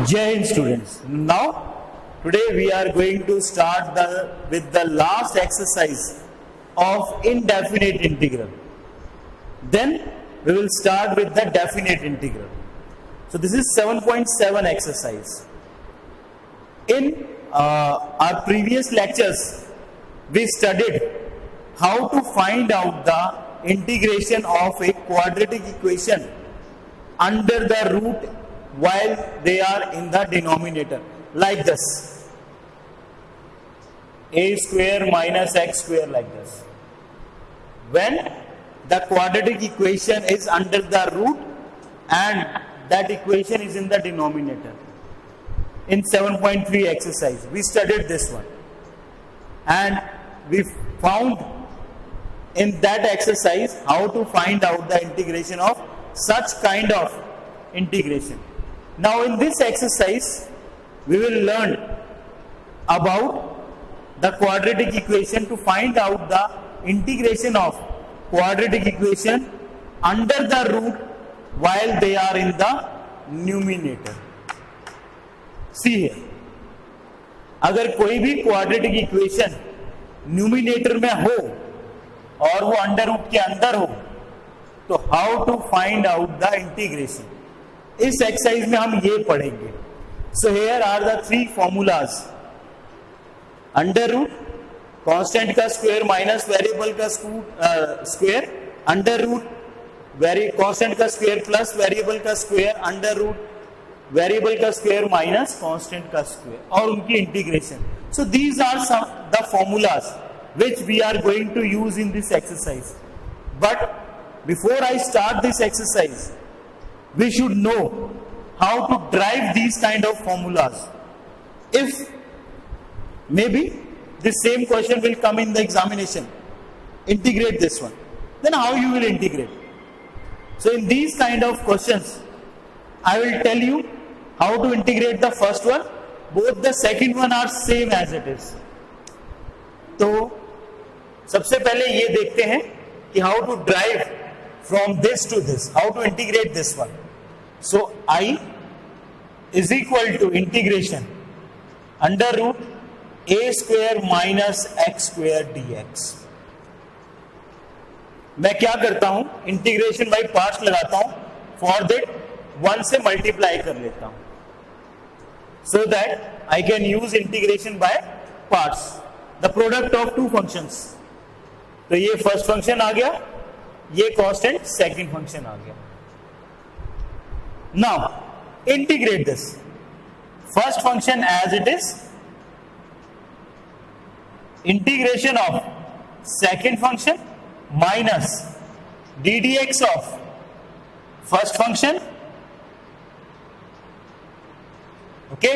Jai Hind students. Now today we are going to start with the last exercise of indefinite integral. Then we will start with the definite integral. So this is 7.7 exercise. In our previous lectures we studied how to find out the integration of a quadratic equation under the root while they are in the denominator, like this: a square minus x square, like this. When the quadratic equation is under the root and that equation is in the denominator. In 7.3 exercise we studied this one, and we found in that exercise how to find out the integration of such kind of integration. Now in this exercise we will learn about the quadratic equation to find out the integration of quadratic equation under the root while they are in the numerator. See here, अगर कोई भी quadratic equation numerator में हो और वो under root के अंदर हो, तो how to find out the integration, इस एक्सरसाइज में हम ये पढ़ेंगे. So here are the three formulas: under root, constant का स्क्वायर माइनस वेरिएबल का स्क्वायर, अंडर रूट कांस्टेंट का स्क्वायर प्लस वेरिएबल का स्क्वायर, अंडर रूट वेरिएबल का स्क्वायर माइनस कांस्टेंट का स्क्वायर, और उनकी integration. So these are the formulas which we are going to use in this exercise. But before I start this exercise, we should know how to derive these kind of formulas. If maybe the same question will come in the examination, integrate this one, then how you will integrate? So in these kind of questions I will tell you how to integrate the first one. Both the second one are same as it is. तो सबसे पहले ये देखते हैं कि how to derive from this to this, how to integrate this one. So I is equal to integration under root a square minus x square d x. मैं क्या करता हूं, इंटीग्रेशन बाई पार्ट्स लगाता हूं. फॉर दैट वन से multiply कर लेता हूं, so that I can use integration by parts. The product of two functions, तो ये फर्स्ट फंक्शन आ गया, ये कांस्टेंट सेकंड फंक्शन आ गया. Now integrate this first function as it is, integration of second function minus d d x of first function, okay,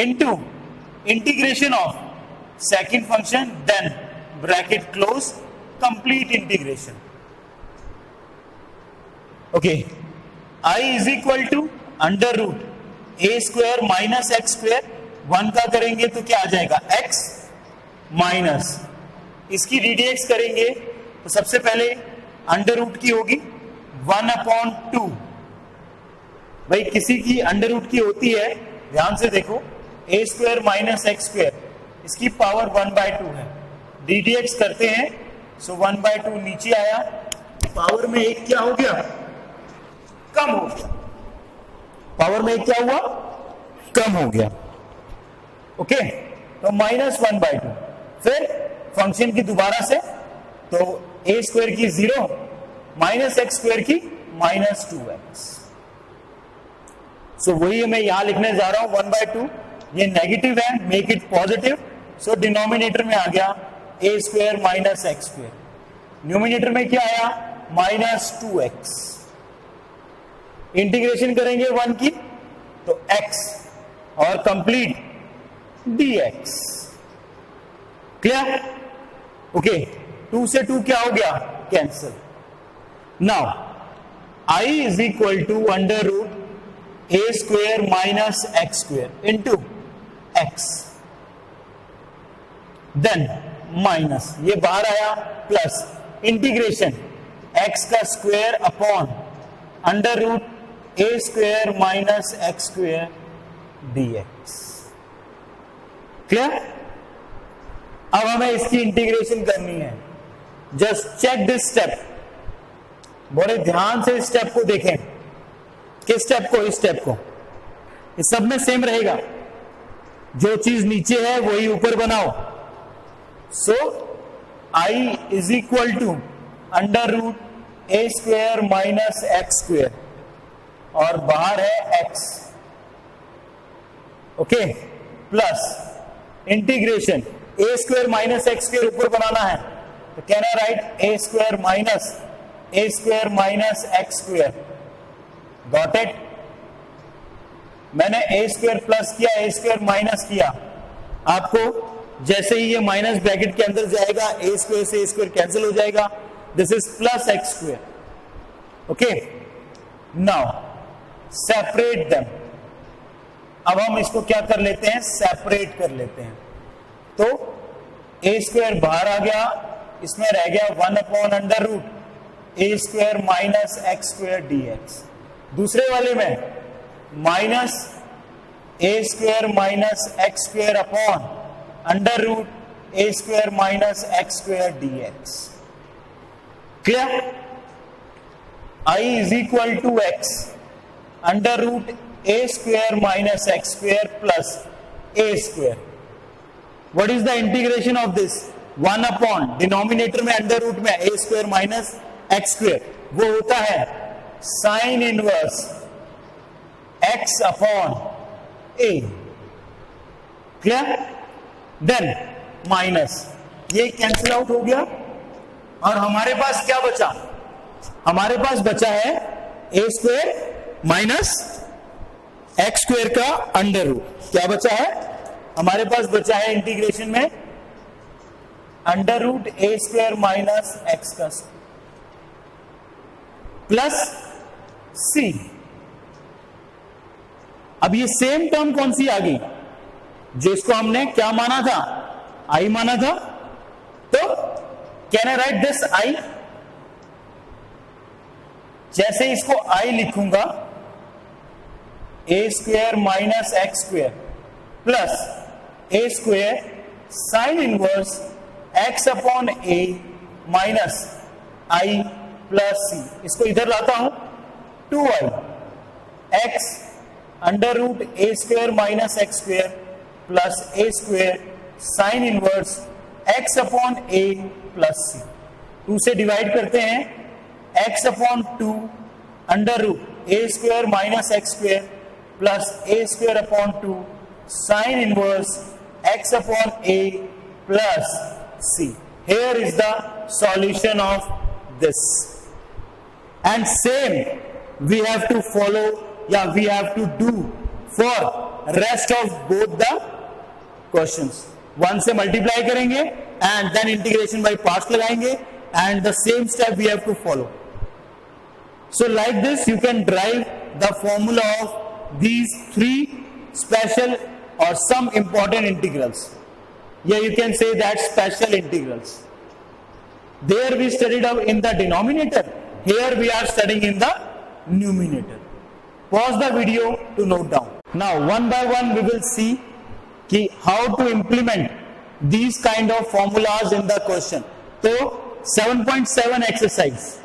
into integration of second function, then bracket close, complete integration. Okay, I is equal to under root a square minus x square. One का करेंगे तो क्या आ जाएगा, x minus इसकी ddx करेंगे तो सबसे पहले अंडर रूट की होगी 1/2. भाई किसी की अंडर रूट की होती है, ध्यान से देखो, a square minus x square, इसकी पावर 1/2 है. ddx करते हैं, सो 1/2 नीचे आया, पावर में एक क्या हो गया, कम हो गया. पावर में एक क्या हुआ, कम हो गया. ओके, तो माइनस 1/2. फिर फंक्शन की दोबारा से, तो a स्क्वायर की 0 माइनस एक्स स्क्वायर की माइनस 2x. सो वही मैं यहां लिखने जा रहा हूं, 1/2. ये नेगेटिव है, make it positive. So denominator में आ गया a square minus x square, numerator में क्या आया, माइनस 2x. इंटीग्रेशन करेंगे 1 की तो x और कंप्लीट dx. क्लियर? ओके, 2 से 2 क्या हो गया, cancel. Now i is equal to under root a square minus x square into x, then minus, ये बाहर आया, प्लस इंटीग्रेशन x का square upon under root a square minus x square dx। Clear? अब हमें इसकी integration करनी है। Just check this step, बड़े ध्यान से इस स्टेप को देखें। किस स्टेप को? इस स्टेप को। इस सब में सेम रहेगा, जो चीज नीचे है वही ऊपर बनाओ। So I is equal to under root a square minus x square, और बाहर है x, okay, plus integration a square minus x square ऊपर बनाना है, तो can I write a square minus x square. Got it? मैंने a square plus किया, ए square minus किया। आपको जैसे ही ये माइनस ब्रैकेट के अंदर जाएगा, ए स्क्वेयर से ए स्क्वेयर कैंसिल हो जाएगा, this is plus x square. Okay, now separate them. अब हम इसको क्या कर लेते हैं? सेपरेट कर लेते हैं। तो ए स्क्वेयर बाहर आ गया, इसमें रह गया 1 upon under root a square minus x square dx। दूसरे वाले में minus a square minus x square upon under root a square minus x square dx। Clear? I is equal to x under root a square minus x square plus a square. What is the integration of this? 1 upon denominator में under root में a square minus x square, वो होता है sine inverse x upon ए। Clear? Then minus ये cancel out हो गया, और हमारे पास क्या बचा? हमारे पास बचा है ए स्क्वेयर माइनस एक्स स्क्वेयर का अंडर रूट। क्या बचा है? हमारे पास बचा है इंटीग्रेशन में under root a square minus x का प्लस सी। अब ये सेम टर्म कौन सी आ गई? जिसको हमने क्या माना था? आई माना था। तो can I write this I? जैसे इसको आई लिखूंगा, a square minus x square plus a square sine inverse x upon a minus I plus c. इसको इधर लाता हूं, 2i x under root a square minus x square plus a square sine inverse x upon a plus c. 2 से divide करते हैं, x upon 2 under root a square minus x square plus a square upon 2 sine inverse x upon a plus c। Here is the solution of this. And same we have to follow, we have to do for rest of both the questions. 1 से multiply करेंगे and then integration by parts लगाएंगे, and the same step we have to follow. So like this you can derive the formula of these 3 special or some important integrals. Yeah, you can say that special integrals. There we studied in the denominator. Here we are studying in the numerator. Pause the video to note down. Now one by one we will see how to implement these kind of formulas in the question. So 7.7 exercise.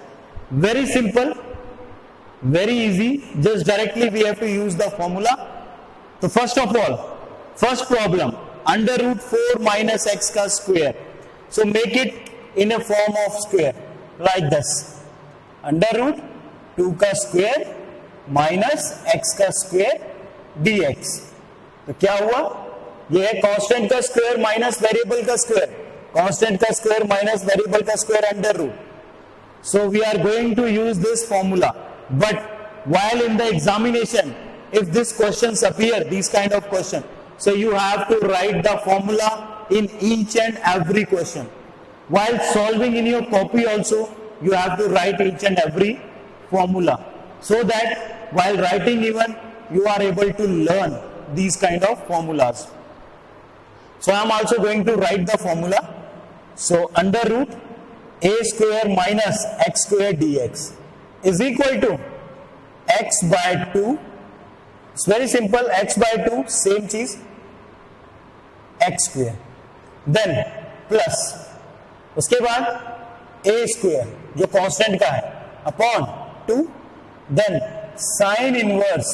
Very simple. Very easy. Just directly we have to use the formula. So first of all, first problem, under root 4 minus x ka square. So make it in a form of square like this. Under root 2 का square minus x का square dx. तो क्या हुआ? ये है constant का square minus variable का square, constant का स्क्वायर माइनस वेरिएबल का square under root. So we are going to use this formula. But while in the examination, if these questions appear, these kind of question, so you have to write the formula in each and every question. While solving in your copy also, you have to write each and every formula, so that while writing even, you are able to learn these kind of formulas. So I am also going to write the formula. So under root a square minus x square dx is equal to x by 2 it's very simple, x by 2 same चीज x square, then plus उसके बाद a square जो constant का है upon 2, then sine inverse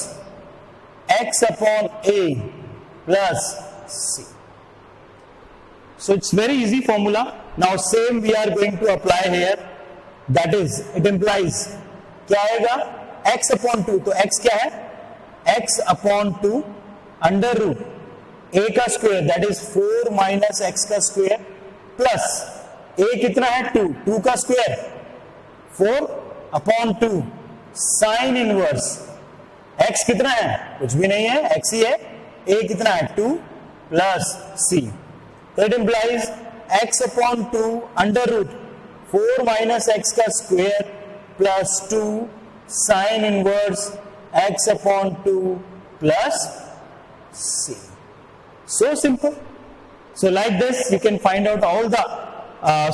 x upon a plus c. So it's very easy formula. Now same we are going to apply here. That is, it implies क्या आएगा x upon 2. तो x क्या है? x upon 2 under root a का square that is 4 minus x का square plus a कितना है 2, 2 का square 4 upon 2 sine inverse x कितना है? कुछ भी नहीं है, x ही है. a कितना है 2 plus c. That implies x upon 2 under root 4 minus x का square plus 2 sin inverse x upon 2 plus c. So simple. So like this you can find out all the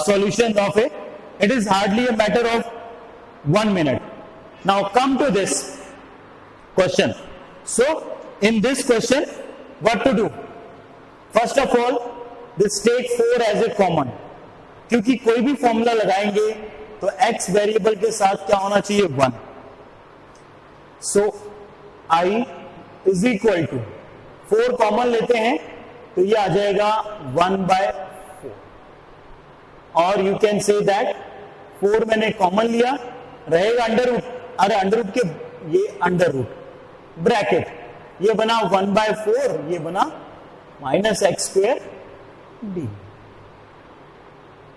solutions of it. It is hardly a matter of 1 minute. Now come to this question. So in this question what to do? First of all this take 4 as a common, क्योंकि कोई भी formula लगाएंगे तो x variable के साथ क्या होना चाहिए 1. So I is equal to 4 common लेते हैं तो ये आ जाएगा 1/4 और यू कैन से दैट 4 मैंने कॉमन लिया रहेगा अंडर रूट, अरे अंडर रूट के ये अंडर रूट ब्रैकेट ये बना 1/4, ये बना minus x square D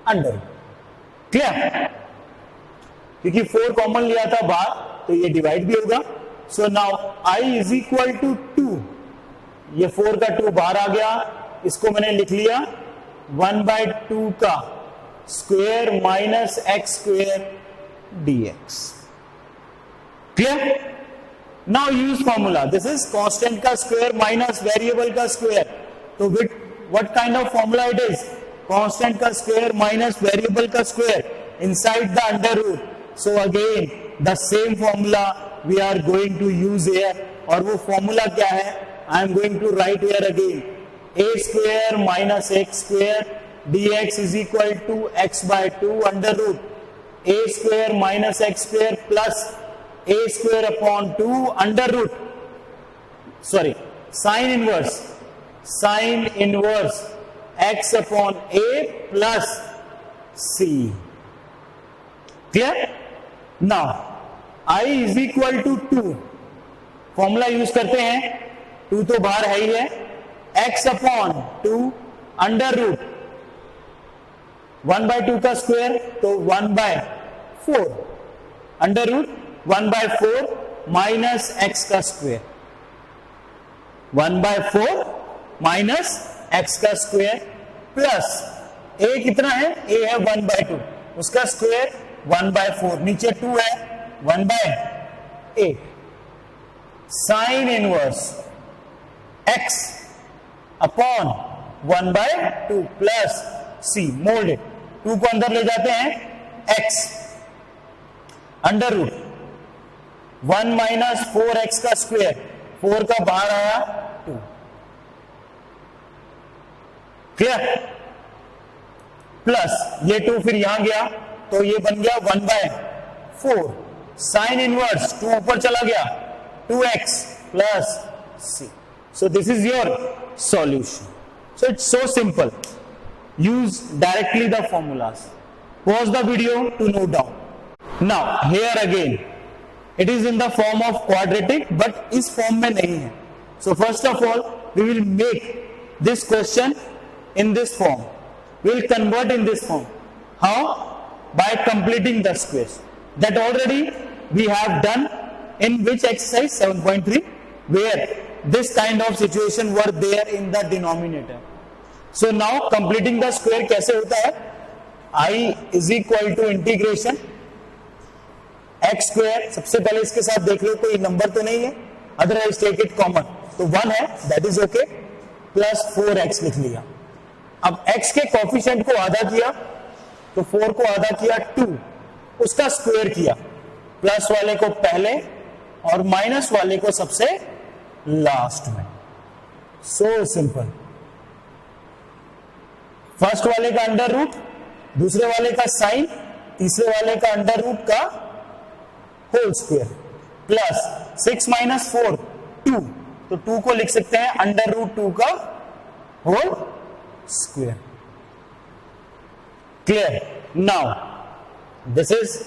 under. Clear? क्योंकि 4 कॉमन लिया था बाहर तो ये डिवाइड भी होगा. So now I is equal to 2, ये 4 का 2 बाहर आ गया, इसको मैंने लिख लिया 1/2 का square minus x square dx. Clear? Now use formula. This is constant का स्क्वायर माइनस वेरिएबल का स्क्वायर. तो with what kind of formula it is? Constant का square minus variable का square inside the under root. So again the same formula we are going to use here. और वो formula क्या है? I am going to write here again. A square minus x square dx is equal to x by 2 under root a square minus x square plus a square upon 2 under root. Sorry, sin inverse x upon a plus c. Clear? Now I is equal to 2. Formula use करते हैं, 2 तो बाहर है ही है, x upon 2 under root 1/2 का square तो 1/4 under root 1/4 minus x का square 1/4 minus x का स्क्वायर प्लस a कितना है? a है 1/2, उसका स्क्वायर 1/4, नीचे 2 है 1/8 sign inverse x upon 1/2 plus c. Mould 2 को अंदर ले जाते हैं x under root 1 minus 4x का स्क्वायर, 4 का बाहर आया 2. क्लियर? प्लस ये 2 फिर यहां गया तो ये बन गया 1/4 साइन इनवर्स 2 ऊपर चला गया 2x plus c. So this is your solution. So it's so simple. Use directly the formulas. Pause the video to note down. Now here again it is in the form of quadratic but इस form में नहीं है. So first of all we will make this question in this form. We will convert in this form. How? By completing the squares. That already we have done in which exercise 7.3 where this kind of situation were there in the denominator. So now completing the square कैसे होता है? I is equal to integration x square. सबसे पहले इसके साथ देख लो कोई number तो नहीं है, otherwise take it common. तो 1 है, that is okay. Plus 4x लिख लिया. अब x के कोफिशिएंट को आधा किया तो 4 को आधा किया 2, उसका स्क्वायर किया, प्लस वाले को पहले और माइनस वाले को सबसे लास्ट में। So simple. फर्स्ट वाले का अंडर रूट, दूसरे वाले का साइन, तीसरे वाले का अंडर रूट का होल स्क्वायर, प्लस 6 माइनस 4 2, तो 2 को लिख सकते हैं अंडर रूट 2 का whole square. Clear? Now this is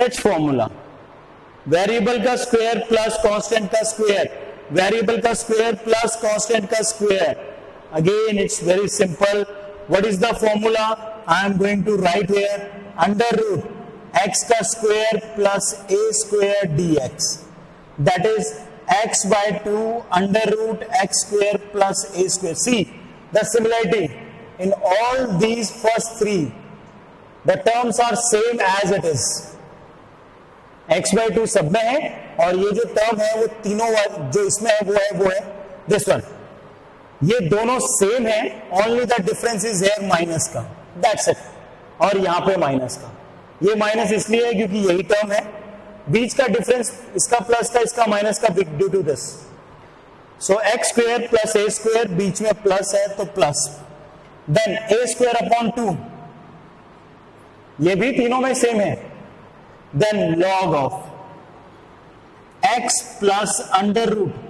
H formula. Variable का स्क्वायर प्लस कांस्टेंट का स्क्वायर, वेरिएबल का स्क्वायर प्लस कांस्टेंट का square. Again it's very simple. What is the formula? I am going to write here under root x का square plus a square dx. That is x by 2 under root x square plus a square. See the similarity in all these first three. The terms are same as it is. x by 2 सब में है और ये जो term है वो तीनों जो इसमें है वो है this one. ये दोनों सेम है, only the difference is here minus का, दैट्स इट। और यहां पे माइनस का, ये माइनस इसलिए है क्योंकि यही टर्म है, बीच का डिफरेंस इसका प्लस का इसका माइनस का due to this. So x square plus a square, बीच में प्लस है तो plus, then a square upon 2, ये भी तीनों में सेम है, then log of x plus under root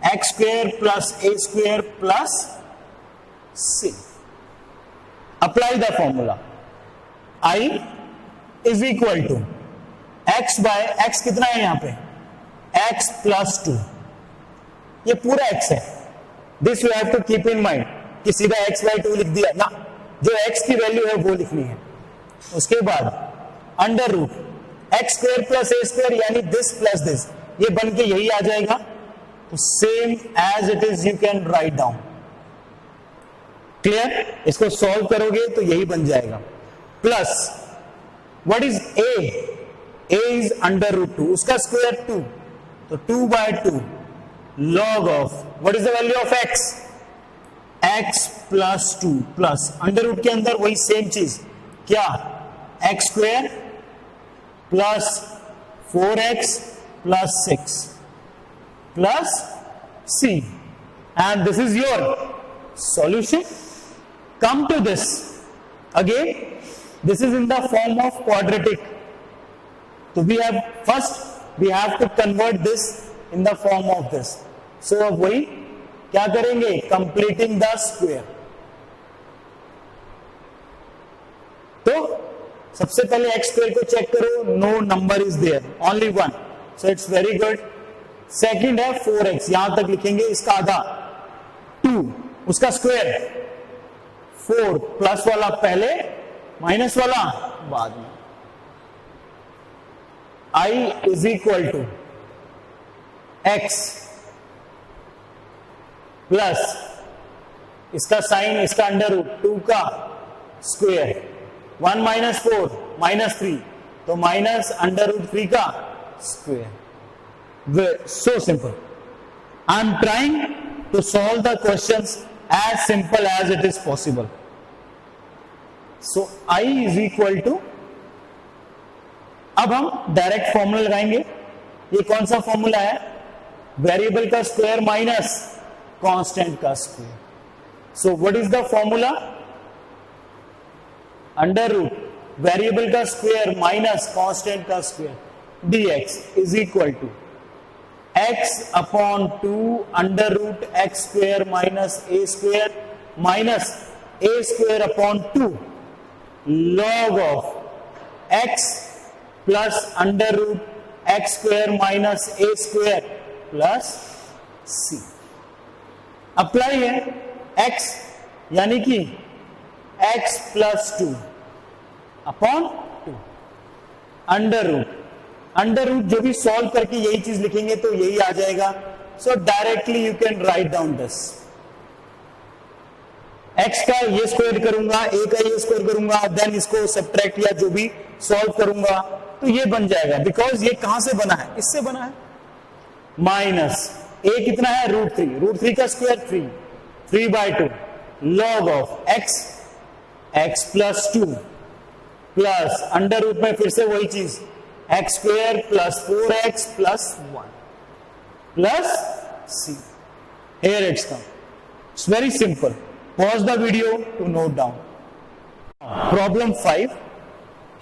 x square plus a square plus c. Apply the formula. I is equal to x by x, कितना है यहां पे एक्स प्लस 2, ये पूरा एक्स है। This you have to keep in mind कि सीधा x bye 2 लिख दिया ना, जो एक्स की वैल्यू है वो लिखनी है। उसके बाद under root x square plus a square, यानी दिस प्लस दिस, ये बन के यही आ जाएगा। तो same as it is you can write down. Clear? इसको सॉल्व करोगे तो यही बन जाएगा। Plus what is a? A is under root 2, उसका स्क्वायर 2, तो 2 by 2 log of what is the value of x? X plus 2 plus under root के अंदर वही सेम चीज, क्या? X square plus 4x plus 6 plus c, and this is your solution. Come to this again, this is in the form of quadratic, so we have to convert this in the form of this. So अब वही क्या करेंगे? completing the square. तो सबसे पहले x square को check करो, no number is there, only 1, so it's very good. Second है 4x, यहां तक लिखेंगे, इसका आधा 2, उसका स्क्वायर 4, प्लस वाला पहले माइनस वाला बाद में। i is equal to x plus इसका साइन, इसका अंडर रूट 2 का स्क्वायर, 1 माइनस 4 माइनस 3, तो माइनस अंडर रूट 3 का square. So simple. I am trying to solve the questions as simple as it is possible. So I is equal to, अब हम direct formula लगाएंगे। ये कौन सा formula है? वेरिएबल का स्क्वायर माइनस कांस्टेंट का square. So what is the formula? Under root variable का स्क्वायर माइनस कांस्टेंट का square, dx is equal to x upon 2 under root x square minus a square minus a square upon 2 log of x plus under root x square minus a square plus c. Apply है x, यानी कि x plus 2 upon 2 under root जो भी solve करके यही चीज लिखेंगे तो यही आ जाएगा। सो directly you can write down this, x का ये स्क्वायर करूंगा, a का ये स्क्वायर करूंगा, देन इसको सब्ट्रैक्ट या जो भी सॉल्व करूंगा तो ये बन जाएगा। बिकॉज ये कहां से बना है? इससे बना है। माइनस a कितना है? रूट 3 का square 3 by 2 log of x plus 2 plus under root में फिर से वही चीज x square plus 4x plus 1 plus C. Here it's come. It's very simple. Pause the video to note down. Problem 5.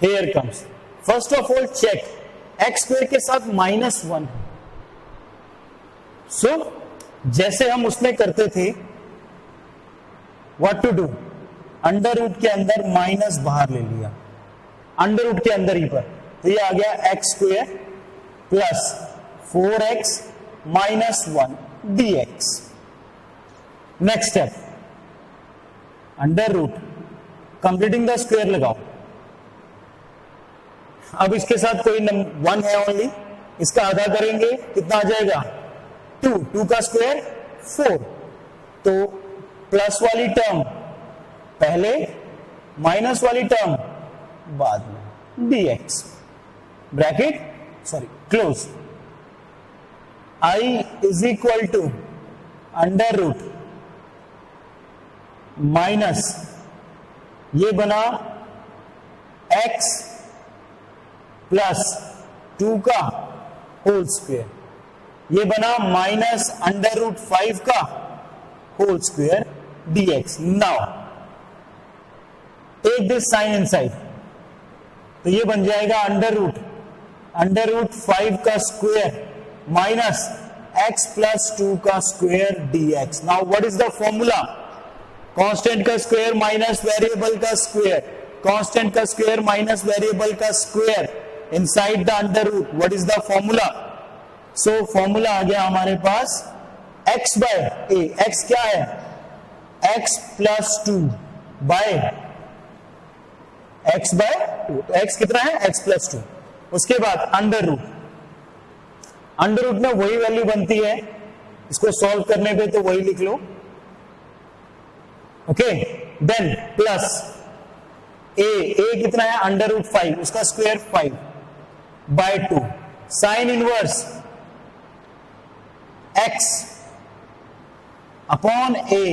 Here comes. First of all, check x square के साथ -1. So, जैसे हम उसमें करते थे, what to do? Under root के अंदर minus बाहर ले लिया, अंडर रूट के अंदर ही पर, तो ये आ गया x square plus 4x minus 1 dx. Next step, under root completing the square लगाओ. अब इसके साथ कोई 1 है ओनली, इसका आधा करेंगे, कितना आ जाएगा 2 का स्क्वायर 4. तो प्लस वाली टर्म पहले, माइनस वाली टर्म बाद में, dx bracket sorry close. I is equal to under root minus, ये बना x प्लस 2 का होल स्क्वायर, ये बना माइनस अंडर रूट 5 का whole square dx. Now take this sine inside, तो ये बन जाएगा अंडर रूट 5 का स्क्वायर माइनस x प्लस 2 का square dx. Now what is the formula? Constant का स्क्वायर माइनस वेरिएबल का स्क्वायर, कांस्टेंट का स्क्वायर माइनस वेरिएबल का square inside the under root. What is the formula? So formula आ गया हमारे पास x by a. x क्या है? x plus 2 by x by 2. तो x कितना है? x plus 2. उसके बाद अंडर रूट में वही वैल्यू बनती है, इसको सॉल्व करने पे तो वही लिख लो. ओके, देन प्लस a कितना है? अंडर रूट 5, उसका square 5 by 2. Sine inverse x upon a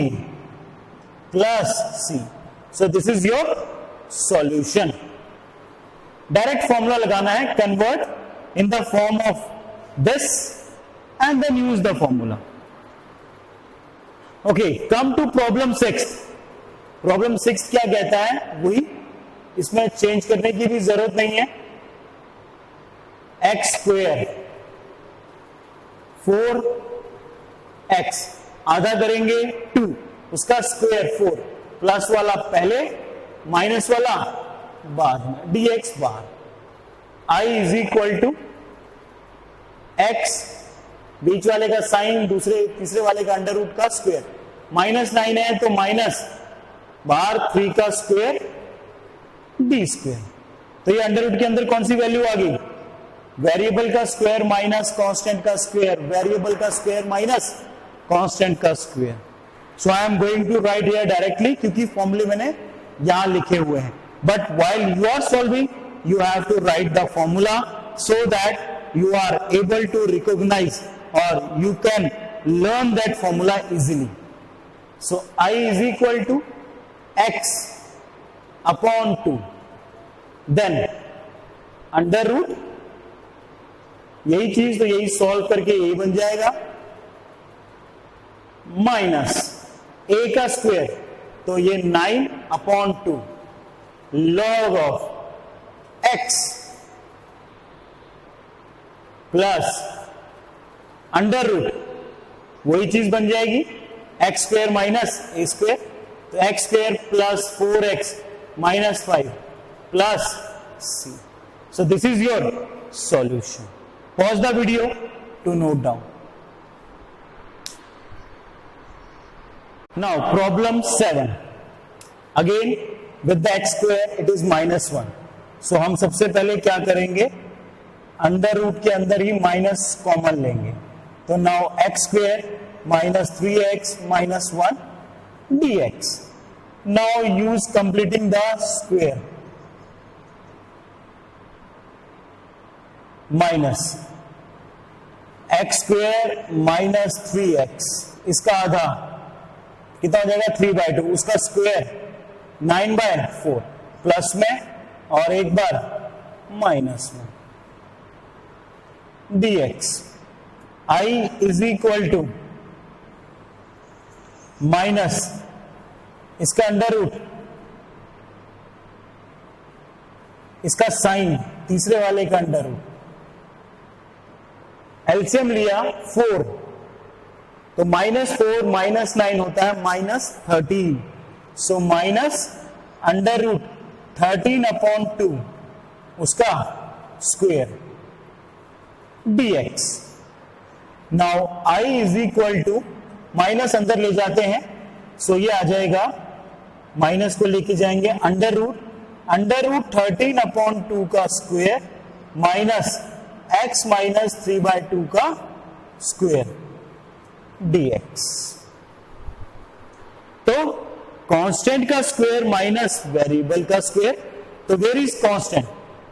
plus c. So this is your solution. Direct formula लगाना है, convert in the form of this and then use the formula. Okay, come to problem 6. Problem 6 क्या कहता है? वही, इसमें change करने की भी जरूरत नहीं है. एक्स स्क्वेयर 4x आधा करेंगे 2, उसका स्क्वायर 4, प्लस वाला पहले माइनस वाला बाद में, dx बाहर. I is equal to x, बीच वाले का साइन, तीसरे वाले का अंडर रूट का स्क्वायर, -9 है तो माइनस बाहर 3 का स्क्वायर d स्क्वायर. तो ये अंडर रूट के अंदर कौन सी वैल्यू आ गई? वेरिएबल का स्क्वायर माइनस कांस्टेंट का स्क्वायर, वेरिएबल का स्क्वायर माइनस कांस्टेंट का square. So I am going to write here directly, क्योंकि फॉर्मूले मैंने यहां लिखे हुए हैं. But while you are solving, you have to write the formula so that you are able to recognize or you can learn that formula easily. So I is equal to x upon 2, then under root, यही चीज तो यही solve करके यही बन जाएगा, minus a का square, तो ये 9 upon 2 log of x plus under root, वही चीज बन जाएगी x square minus a square, तो x square plus 4x minus 5 plus c. So this is your solution. Pause the video to note down. Now problem 7. Again with the x square it is -1. So हम सबसे पहले क्या करेंगे? Under root के अंदर ही minus common लेंगे. तो now x square minus 3x minus 1 dx. Now use completing the square. Minus x square minus 3x, इसका आधा कितना हो जाएगा? 3/2, उसका स्क्वायर 9/4 प्लस में और एक बार माइनस में, dx. I is equal to minus इसका अंडर रूट, इसका साइन तीसरे वाले का अंडर रूट, एलसीएम लिया 4, तो -4 -9 होता है -13, सो माइनस अंडर रूट 13/2 उसका square dx। Now I is equal to, minus अंदर ले जाते हैं, सो ये आ जाएगा, माइनस को लेके जाएंगे, अंडर रूट 13/2 का स्क्वेयर माइनस x माइनस 3/2 का स्क्वेयर dx। तो कांस्टेंट का स्क्वायर माइनस वेरिएबल का स्क्वायर, तो वेयर इज कांस्टेंट,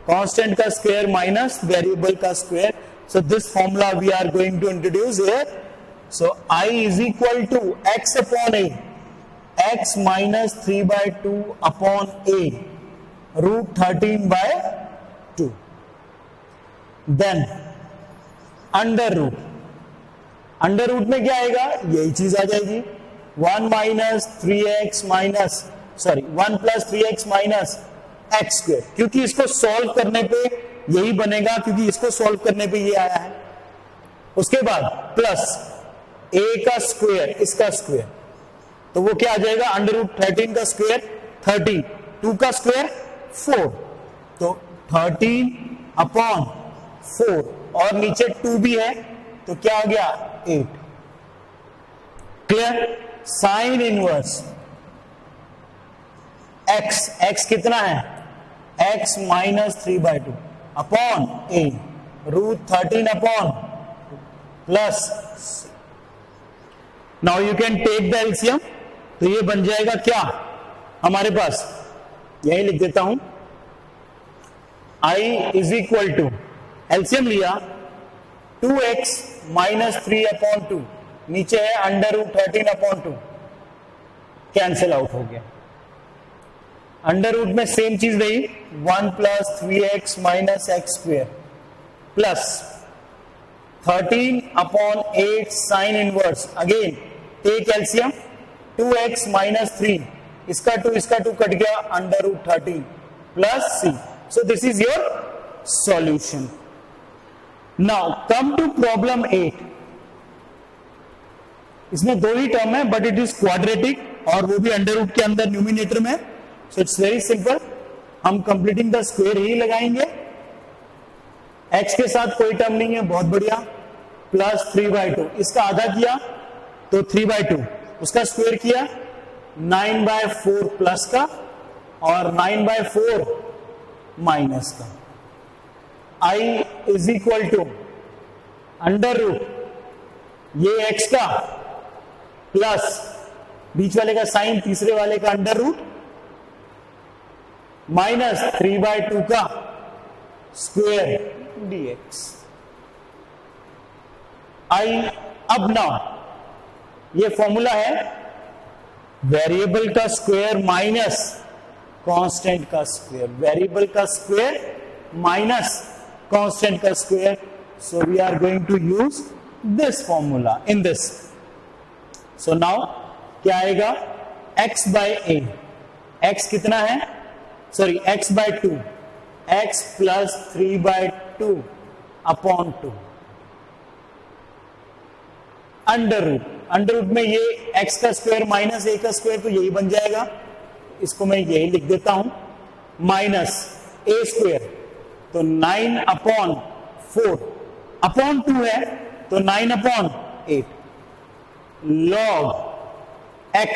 कांस्टेंट का स्क्वायर माइनस वेरिएबल का square, so this formula we are going to introduce here, so I is equal to x upon a, x minus 3/2 upon a root 13/2, then under root में क्या आएगा, यही चीज आ जाएगी, 1 minus 3x minus 1 plus 3x minus x square, क्योंकि इसको solve करने पे यही बनेगा, क्योंकि इसको सॉल्व करने पे ये आया है। उसके बाद प्लस a का स्क्वेयर, इसका स्क्वेयर, तो वो क्या आ जाएगा, अंडर रूट 13 का स्क्वेयर 30, 2 का स्क्वेयर 4, तो 13/4, और नीचे 2 भी है, तो क्या आ गया 8। क्लियर। साइन इनवर्स x कितना है, x minus 3/2 upon a root 13 plus. Now you can take the LCM, तो ये बन जाएगा क्या हमारे पास, यही लिख देता हूं, I is equal to, LCM लिया 2x माइनस 3/2, नीचे है अंडर रूट 13/2, कैंसिल आउट हो गया। अंडर रूट में सेम चीज रही, 1 plus 3x minus x square plus 13/8 sine inverse, again take LCM, 2x minus 3, इसका 2 कट गया, under root 13 plus c। So this is your solution. Now come to problem 8। इसमें 2 ही term है, but it is quadratic, और वो भी under root के अंदर न्यूमिनेटर में, सो इट्स वेरी सिंपल। हम कंप्लीटिंग द स्क्वायर ही लगाएंगे, x के साथ कोई टर्म नहीं है, बहुत बढ़िया, प्लस 3/2, इसका आधा किया तो 3/2, उसका स्क्वायर किया 9/4 प्लस का और 9/4 माइनस का। I is equal to under root ये x का प्लस बीच वाले का साइन, तीसरे वाले का अंडर रूट, माइनस 3/2 का स्क्वायर dx। अब ना ये फॉर्मूला है वेरिएबल का स्क्वायर माइनस कांस्टेंट का स्क्वायर, वेरिएबल का स्क्वायर माइनस कांस्टेंट का square, so we are going to use this formula in this. So now क्या आएगा, x बाय a, x कितना है, sorry x/2, x plus 3/2 upon 2, under root में ये x का स्क्वायर माइनस a का square, तो यही बन जाएगा, इसको मैं यही लिख देता हूं, माइनस a स्क्वायर, तो 9/4 अपॉन 2 है, तो 9/8 log x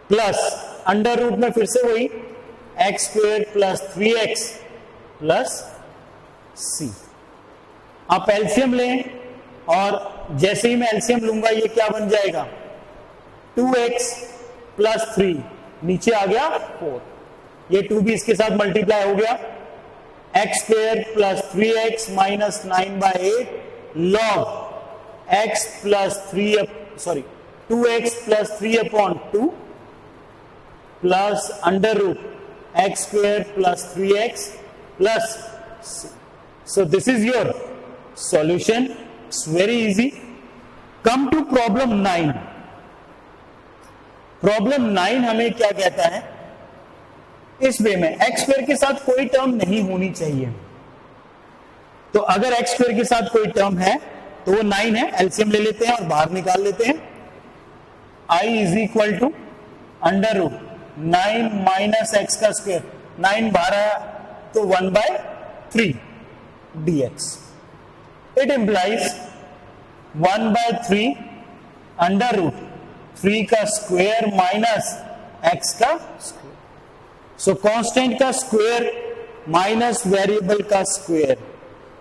plus under root में फिर से वही x square plus 3x plus c। आप एलसीएम लें, और जैसे ही मैं एलसीएम लूंगा ये क्या बन जाएगा, 2x प्लस 3, नीचे आ गया 4, ये 2 भी इसके साथ मल्टीप्लाई हो गया, x square plus 3x minus 9/8 log x plus 2x plus 3/2 plus under root x square plus 3x plus c। So this is your solution. It's very easy. Come to problem 9. Problem 9 हमें क्या कहता है, इस वे में x square के साथ कोई term नहीं होनी चाहिए. तो अगर एक्स स्क्वायर के साथ कोई टर्म है तो वो 9 है. एलसीएम ले लेते हैं और बाहर निकाल लेते हैं. I is equal to under root 9 minus x का स्क्वायर. 9 बाहर आया तो 1/3 dx. It implies 1/3 under root 3 का स्क्वायर माइनस एक्स का स्क्वायर. सो कांस्टेंट का स्क्वायर माइनस वेरिएबल का square.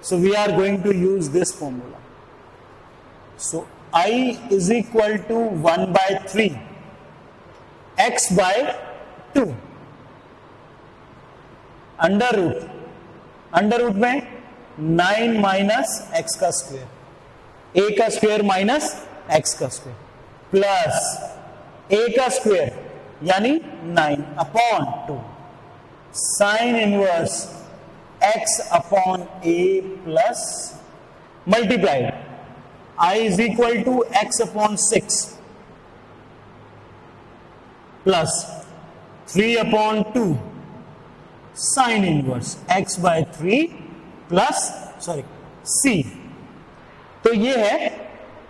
So we are going to use this formula. So I is equal to 1/3 x by 2 under root में 9 minus x का square, a का square minus x का square plus a का square यानी 9 upon 2 sine inverse x upon a plus multiplied I is equal to x upon 6 plus 3 upon 2 sin inverse x by 3 plus c. तो ये है,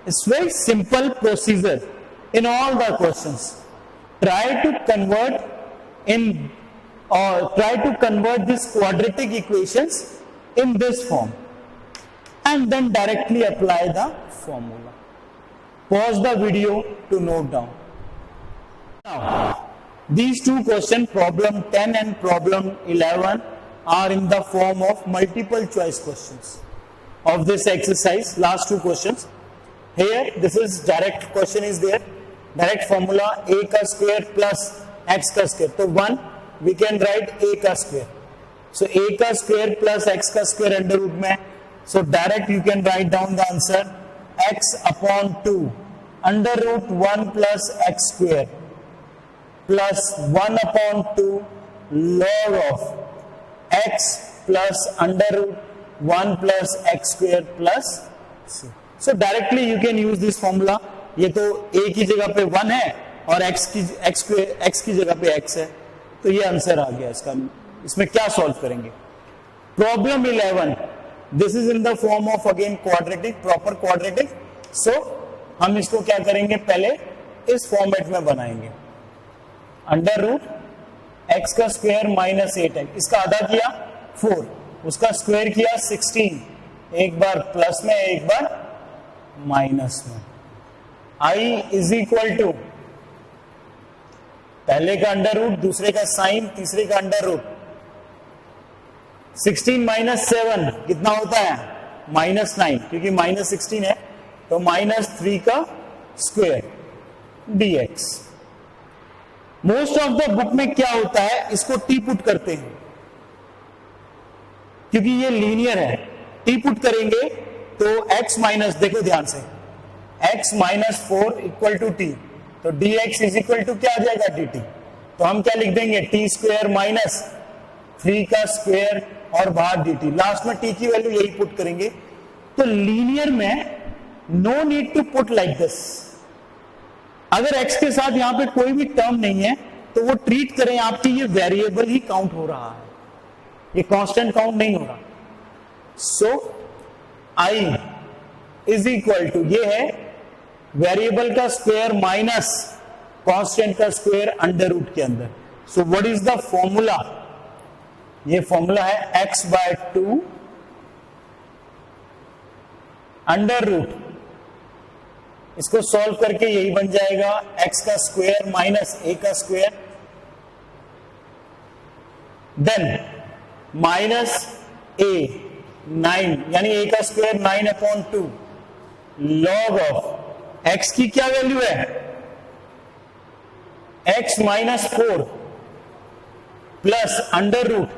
it's very simple procedure in all the questions. Try to convert these quadratic equations in this form and then directly apply the formula. Pause the video to note down. Now, these two questions, problem 10 and problem 11, are in the form of multiple choice questions of this exercise. Last two questions. Here, this is direct question is there. Direct formula a ka square plus x ka square. So 1, we can write a ka square. So a ka square plus x ka square under root mein. So direct you can write down the answer x upon 2 under root 1 plus x square plus 1 upon 2 log of x plus under root 1 plus x square plus c. So directly you can use this formula. ये तो a की जगह पे 1 है और x की जगह पे x है, तो ये आंसर आ गया इसका. इसमें क्या सॉल्व करेंगे? Problem 11, this is in the form of again quadratic, proper quadratic. So हम इसको क्या करेंगे, पहले इस फॉर्मेट में बनाएंगे. अंडर रूट एक्स का स्क्वायर माइनस 8x, इसका आधा किया 4, उसका स्क्वायर किया 16, एक बार प्लस में एक बार माइनस में. I इज इक्वल टू पहले का अंडर रूट, दूसरे का साइन, तीसरे का अंडर रूट. 16 माइनस 7 कितना होता है, -9, क्योंकि -16 है तो -3 का square dx. Most of the book में क्या होता है, इसको टी पुट करते हैं क्योंकि ये लीनियर है. टी पुट करेंगे तो x माइनस, देखो ध्यान से, x minus 4 equal to T, तो dx इज इक्वल टू क्या आ जाएगा, dt. तो हम क्या लिख देंगे, टी स्क्वायर माइनस 3 का स्क्वायर और बाहर dt. लास्ट में t की वैल्यू यही पुट करेंगे. तो लीनियर में no need to put like this. अगर x के साथ यहां पे कोई भी टर्म नहीं है तो वो ट्रीट करें आपकी ये वेरिएबल ही काउंट हो रहा है, ये कांस्टेंट काउंट नहीं हो रहा. सो i इज इक्वल टू, ये है वेरिएबल का स्क्वायर माइनस कांस्टेंट का स्क्वायर अंडर रूट के अंदर. सो व्हाट इज द फॉर्मूला, ये फॉर्मूला है x बाय 2 अंडर रूट, इसको सॉल्व करके यही बन जाएगा x का स्क्वायर माइनस a का स्क्वायर, देन माइनस a 9 यानी a का square 9 upon 2 log of x की क्या वैल्यू है, x minus 4 plus under root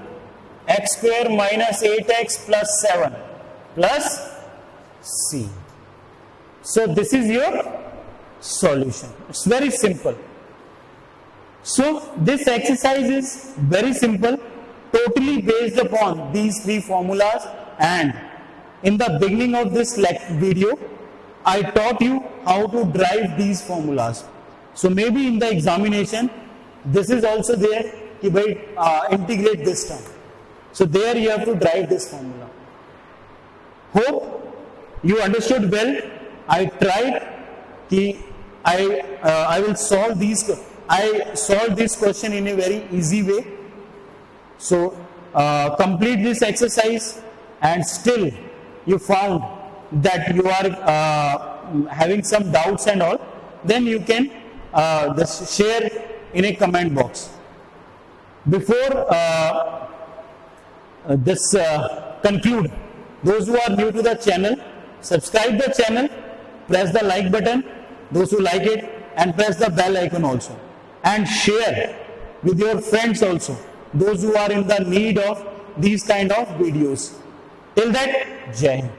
x square minus 8x plus 7 plus c. So this is your solution. It's very simple. So this exercise is very simple, totally based upon these three formulas, and in the beginning of this video I taught you how to drive these formulas. So maybe in the examination, this is also there, कि भाई integrate this term. So there you have to drive this formula. Hope you understood well. I tried कि I will solve these. I solved this question in a very easy way. So complete this exercise, and still you found that you are having some doubts and all, then you can just share in a comment box. Before this conclude, those who are new to the channel, subscribe the channel, press the like button, those who like it, and press the bell icon also, and share with your friends also, those who are in the need of these kind of videos. Till that, Jai Hind.